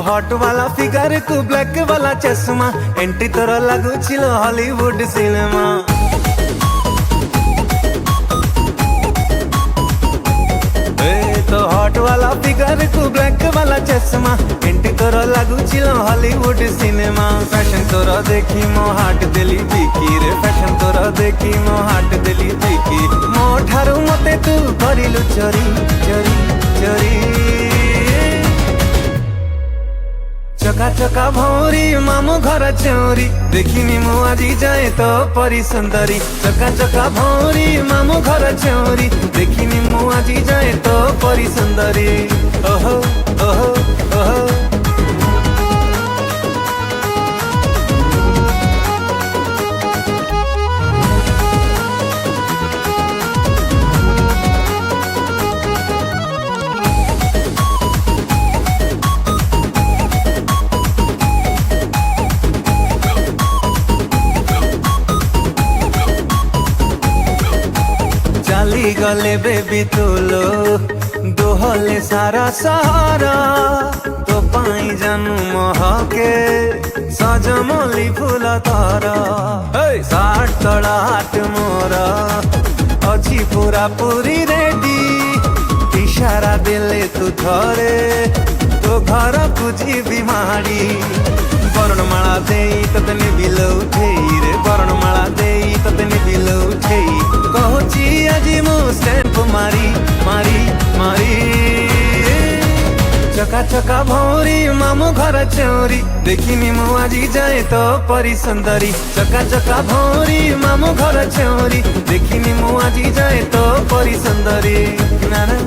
Hot वाला figure को black वाला चश्मा एंट्री तोर लागुछिल हॉलीवुड सिनेमा। तो हॉट वाला फिगर को ब्लैक वाला चश्मा एंट्री तोर लागुछिल हॉलीवुड सिनेमा। फैशन तोर देखी मो हार्ट देली बिकी रे, फैशन तोर देखी मो हार्ट देली बिकी। मो ठारू मते तू करिलु चोरी चोरी चोरी। चका चका भौरी मामू घर चौरी देखिनी मु आजी जाए तो परी सुंदरी। चका चका भौरी मामू घर चौरी देखिनी मु आजी जाए तो परी सुंदरी। ओहो ओहो ओहो चाली गले बेबी तुलो दोहले सारा सारा। तो पाई जानू महके सजमली फूल तारा। साठ तड़ा हाट मोरा अच्छी पूरा पूरी रेडी। इशारा देले तू थरे तो घर पूजी बिमारी। वर्णमाला दे ततने बिल उठेई रे, वर्णमाला दे ततने बिल उठेई। कहूची आजी मु स्टैंप मारी मारी मारी। चका चका भौरी मामू घर चौरी देखिनी मु आजी जाए तो परी सुंदरी। चका चका भौरी मामू घर चौरी देखिनी मु आजी जाए तो परी सुंदरी। ना ना